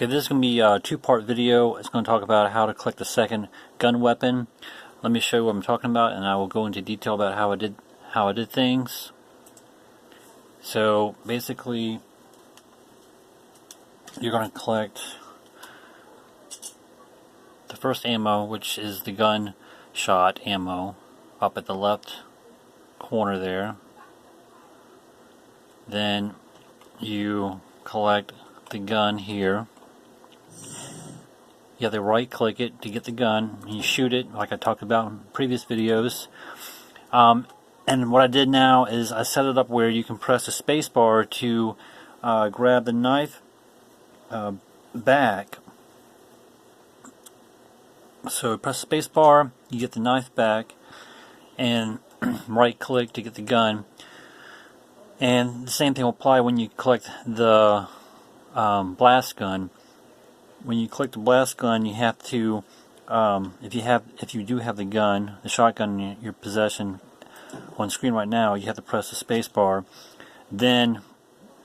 Okay, this is going to be a two-part video. It's going to talk about how to collect the second gun weapon. Let me show you what I'm talking about, and I will go into detail about how I did things. So basically, you're going to collect the first ammo, which is the gunshot ammo, up at the left corner there. Then you collect the gun here. You have to right click it to get the gun, and you shoot it like I talked about in previous videos. And what I did now is I set it up where you can press the space bar to grab the knife back. So press the space bar, you get the knife back, and right click to get the gun. And the same thing will apply when you collect the blast gun. When you click the blast gun, you have to, if you do have the gun, the shotgun in your possession on screen right now, you have to press the space bar. Then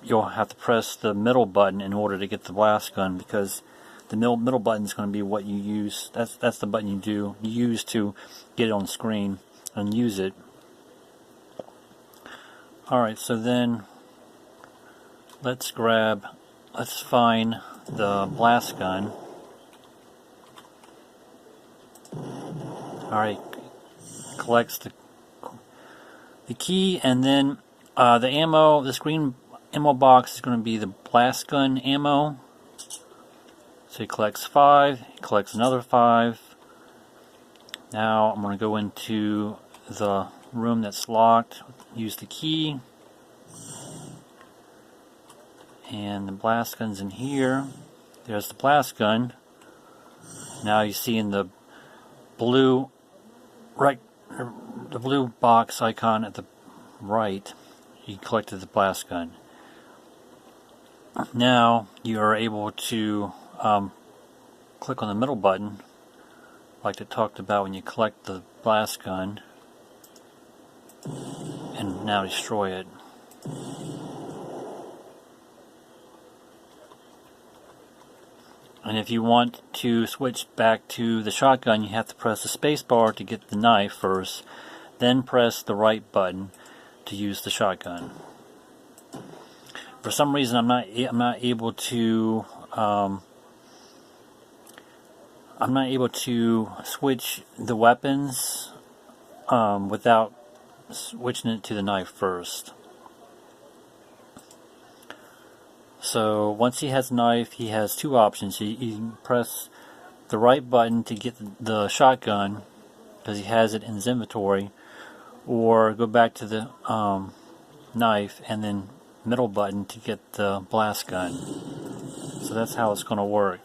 you'll have to press the middle button in order to get the blast gun, because the middle button is going to be what you use. That's the button you use to get it on screen and use it. Alright, so then let's find the blast gun. Alright, collects the key, and then the ammo, this green ammo box is going to be the blast gun ammo. So he collects 5, he collects another 5. Now I'm going to go into the room that's locked, use the key, and the blast gun's in here. There's the blast gun. Now you see in the blue box icon at the right, you collected the blast gun. Now you are able to click on the middle button, like I talked about when you collect the blast gun, and now destroy it. And if you want to switch back to the shotgun, you have to press the space bar to get the knife first, then press the right button to use the shotgun. For some reason, I'm not able to switch the weapons without switching it to the knife first. So once he has a knife, he has two options. He can press the right button to get the shotgun, because he has it in his inventory, or go back to the knife and then middle button to get the blast gun. So that's how it's going to work.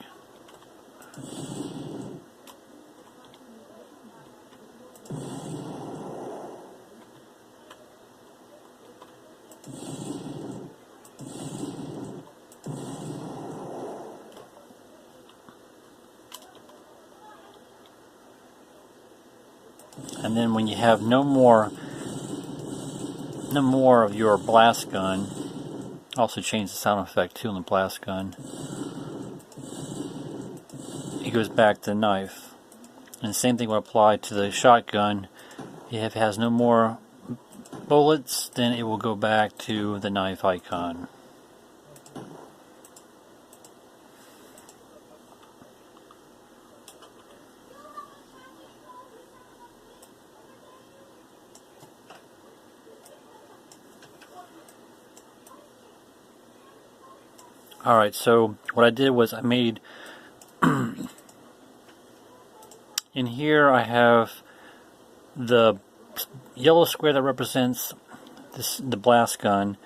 And then when you have no more of your blast gun, also change the sound effect too on the blast gun, it goes back to the knife. And the same thing will apply to the shotgun. If it has no more bullets, then it will go back to the knife icon. Alright, so what I did was I made in here I have the yellow square that represents the blast gun.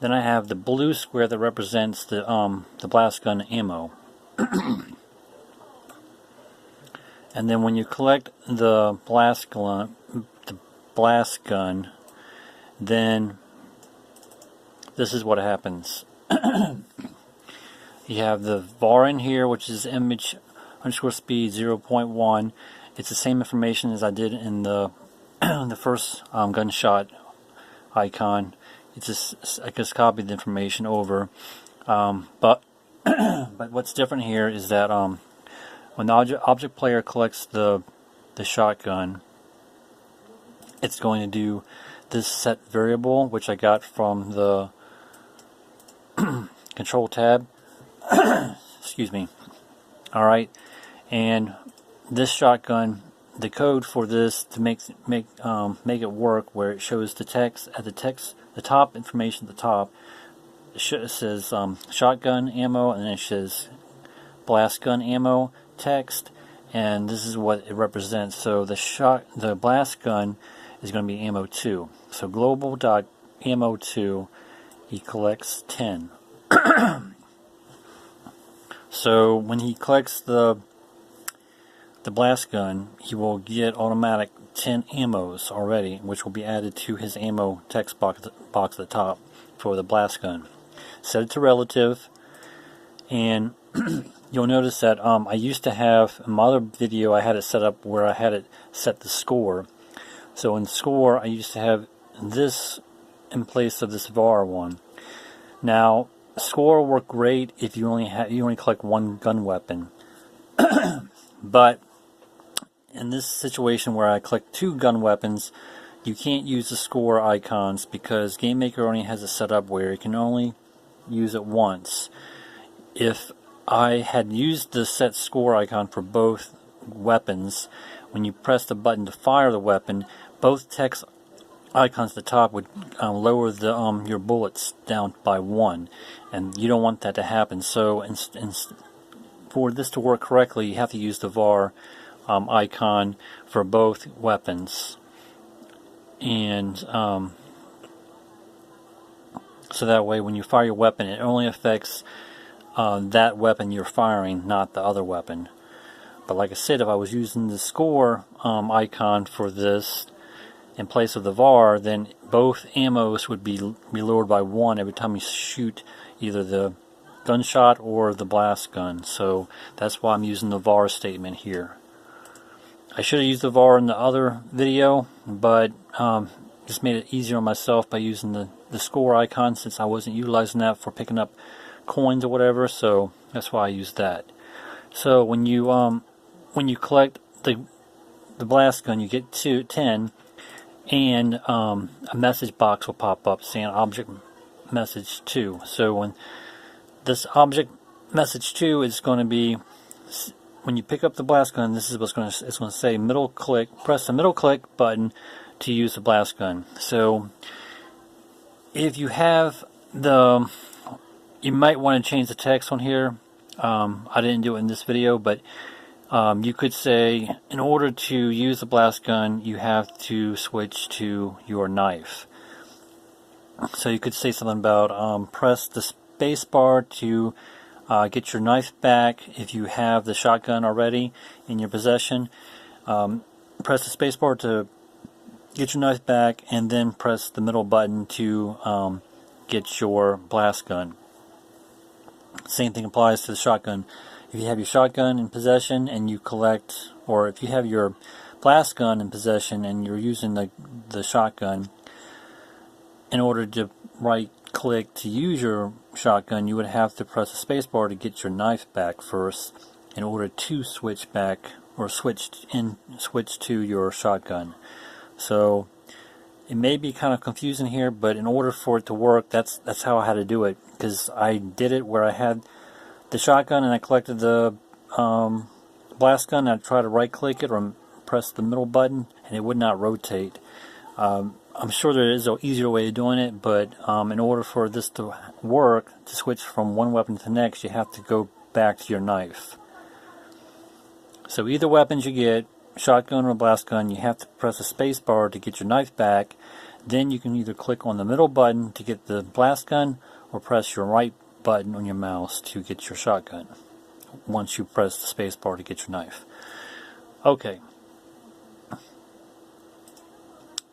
Then I have the blue square that represents the blast gun ammo. And then when you collect the blast gun, then this is what happens. You have the var in here, which is image_speed 0.1. It's the same information as I did in the the first gunshot icon. It's just I just copied the information over, but But what's different here is that when the object player collects the shotgun, it's going to do this set variable, which I got from the control tab. Excuse me. Alright, and this shotgun, the code for this to make it work, where it shows the text at the top information at the top, it says shotgun ammo, and then it says blast gun ammo text, and this is what it represents. So the blast gun is going to be ammo 2. So global.ammo 2, he collects 10. So when he collects the blast gun, he will get automatic 10 ammos already, which will be added to his ammo text box at the top for the blast gun. Set it to relative, and you'll notice that I used to have, in my other video, I had it set up where I had it set the score. So in score, I used to have this in place of this VAR one. Now, score will work great if you only collect one gun weapon. But in this situation where I collect 2 gun weapons, you can't use the score icons because GameMaker only has it set up where you can only use it once. If I had used the set score icon for both weapons, when you press the button to fire the weapon, both text icons at the top would lower the your bullets down by 1, and you don't want that to happen. So for this to work correctly, you have to use the VAR icon for both weapons, and so that way when you fire your weapon, it only affects that weapon you're firing, not the other weapon. But like I said, if I was using the score icon for this in place of the VAR, then both ammos would be lowered by 1 every time you shoot either the gunshot or the blast gun. So that's why I'm using the VAR statement here. I should have used the VAR in the other video, but just made it easier on myself by using the score icon, since I wasn't utilizing that for picking up coins or whatever, so that's why I used that. So when you collect the blast gun, you get 10, and a message box will pop up saying object message 2. So when this object message 2 is going to be, when you pick up the blast gun, this is what's going to say middle click, press the middle click button to use the blast gun. So if you have you might want to change the text on here. I didn't do it in this video, but you could say, in order to use the blast gun, you have to switch to your knife. So you could say something about press the space bar to get your knife back. If you have the shotgun already in your possession, press the space bar to get your knife back, and then press the middle button to get your blast gun. Same thing applies to the shotgun. If you have your shotgun in possession and you collect, or if you have your blast gun in possession and you're using the shotgun, in order to right click to use your shotgun, you would have to press the space bar to get your knife back first in order to switch back, or switch to your shotgun. So it may be kind of confusing here, but in order for it to work, that's how I had to do it, because I did it where I had the shotgun and I collected the blast gun, and I tried to right click it or press the middle button and it would not rotate. I'm sure there is an easier way of doing it, but in order for this to work, to switch from one weapon to the next, you have to go back to your knife. So either weapons you get, shotgun or blast gun, you have to press the space bar to get your knife back. Then you can either click on the middle button to get the blast gun, or press your right button on your mouse to get your shotgun once you press the space bar to get your knife. Okay,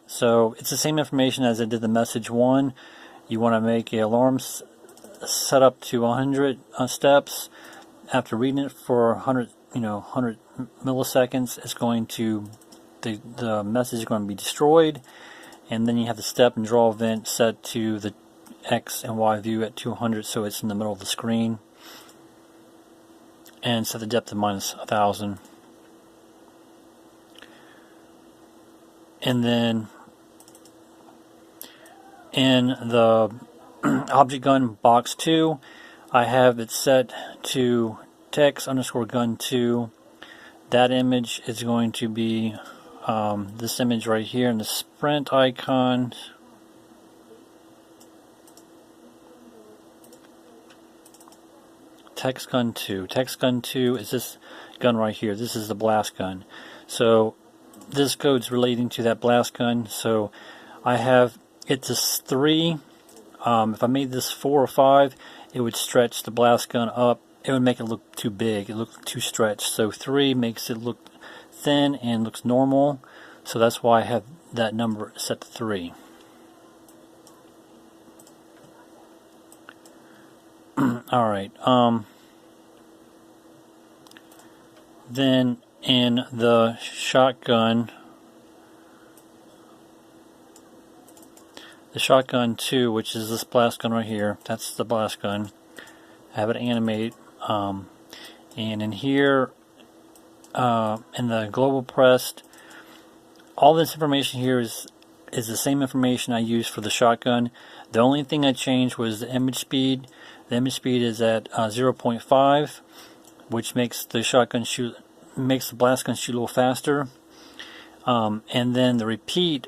so it's the same information as I did the message 1. You want to make an alarm set up to 100 steps. After reading it for 100 milliseconds, it's going to, the message is going to be destroyed, and then you have the step and draw event set to the X and Y view at 200, so it's in the middle of the screen. and set the depth to -1000. And then in the object gun box 2, I have it set to text_gun2. That image is going to be this image right here in the sprint icon. Text gun 2. Text gun 2 is this gun right here. This is the blast gun. So this code's relating to that blast gun. So I have it to 3. If I made this 4 or 5, it would stretch the blast gun up. It would make it look too big. It looked too stretched. So 3 makes it look thin and looks normal. So that's why I have that number set to 3. Alright. Then in the shotgun, the shotgun 2, which is this blast gun right here, that's the blast gun. I have it animate, and in here, in the global pressed, all this information here is the same information I used for the shotgun. The only thing I changed was the image speed. The image speed is at 0.5, which makes the blast gun shoot a little faster. And then the repeat,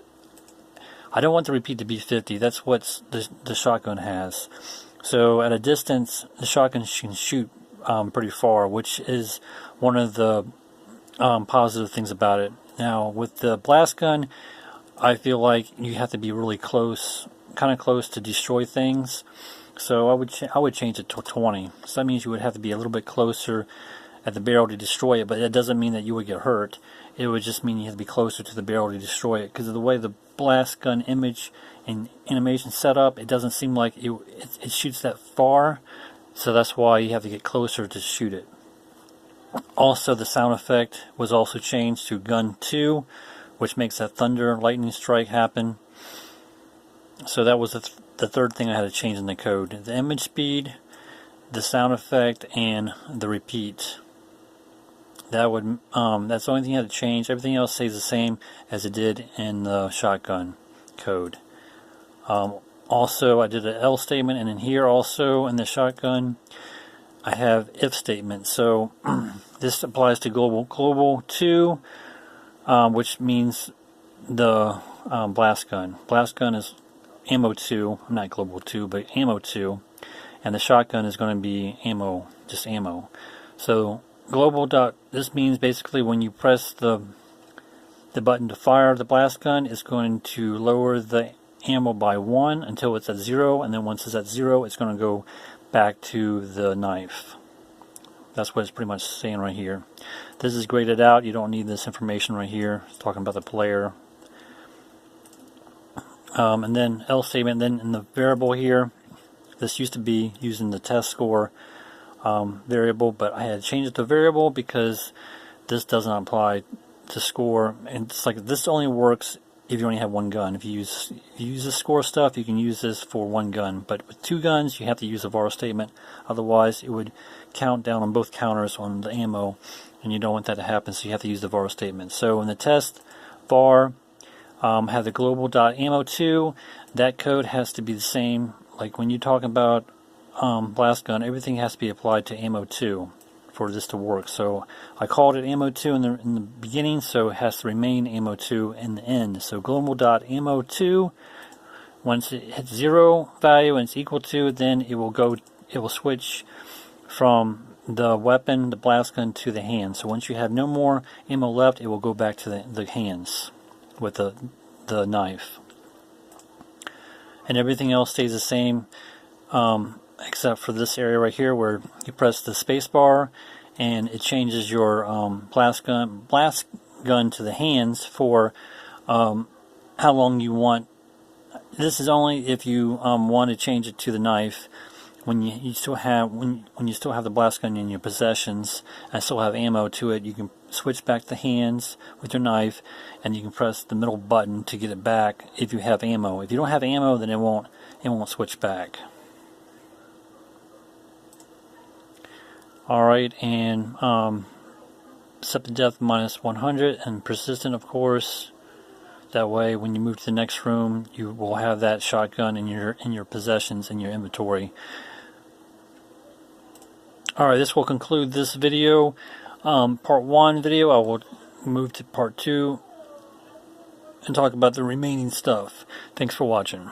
I don't want the repeat to be 50. That's what the shotgun has. So at a distance, the shotgun can shoot pretty far, which is one of the positive things about it. Now with the blast gun, I feel like you have to be really close, kind of close to destroy things. So I would change it to 20. So that means you would have to be a little bit closer at the barrel to destroy it, but that doesn't mean that you would get hurt. It would just mean you have to be closer to the barrel to destroy it, because of the way the blast gun image and animation set up, it doesn't seem like it shoots that far. So that's why you have to get closer to shoot it. Also, the sound effect was also changed to gun 2, which makes that thunder lightning strike happen. So that was the third thing I had to change in the code: the image speed, the sound effect, and the repeat. That's the only thing I had to change. Everything else stays the same as it did in the shotgun code. Also, I did an else statement, and in here also in the shotgun, I have if statement. So this applies to global 2, which means the blast gun. Blast gun is ammo 2, not global 2, but ammo 2, and the shotgun is going to be ammo, just ammo. So this means basically when you press the button to fire the blast gun, it's going to lower the ammo by 1 until it's at 0, and then once it's at 0, it's going to go back to the knife. That's what it's pretty much saying right here. This is graded out. You don't need this information right here. It's talking about the player. And then else statement. Then in the variable here, this used to be using the test score variable, but I had to change it to variable because this doesn't apply to score. And it's like this only works if you only have one gun. If you use the score stuff, you can use this for one gun. But with 2 guns, you have to use a var statement. Otherwise, it would count down on both counters on the ammo, and you don't want that to happen, so you have to use the var statement. So in the test var, have the global.ammo2. That code has to be the same. Like when you talk about blast gun, everything has to be applied to ammo 2 for this to work. So I called it ammo 2 in the beginning, so it has to remain ammo 2 in the end. So global.ammo2, once it hits 0 value and it's equal to, then it will switch from the weapon, the blast gun, to the hand. So once you have no more ammo left, it will go back to the hands with the knife. And everything else stays the same, except for this area right here where you press the space bar and it changes your blast gun to the hands for how long you want. This is only if you want to change it to the knife. When you still have the blast gun in your possessions and still have ammo to it, you can switch back the hands with your knife, and you can press the middle button to get it back if you have ammo. If you don't have ammo, then it won't switch back. Alright, and Sudden Death minus 100, and persistent, of course. That way, when you move to the next room, you will have that shotgun in your possessions, in your inventory. Alright, this will conclude this video. Part 1 video. I will move to part 2 and talk about the remaining stuff. Thanks for watching.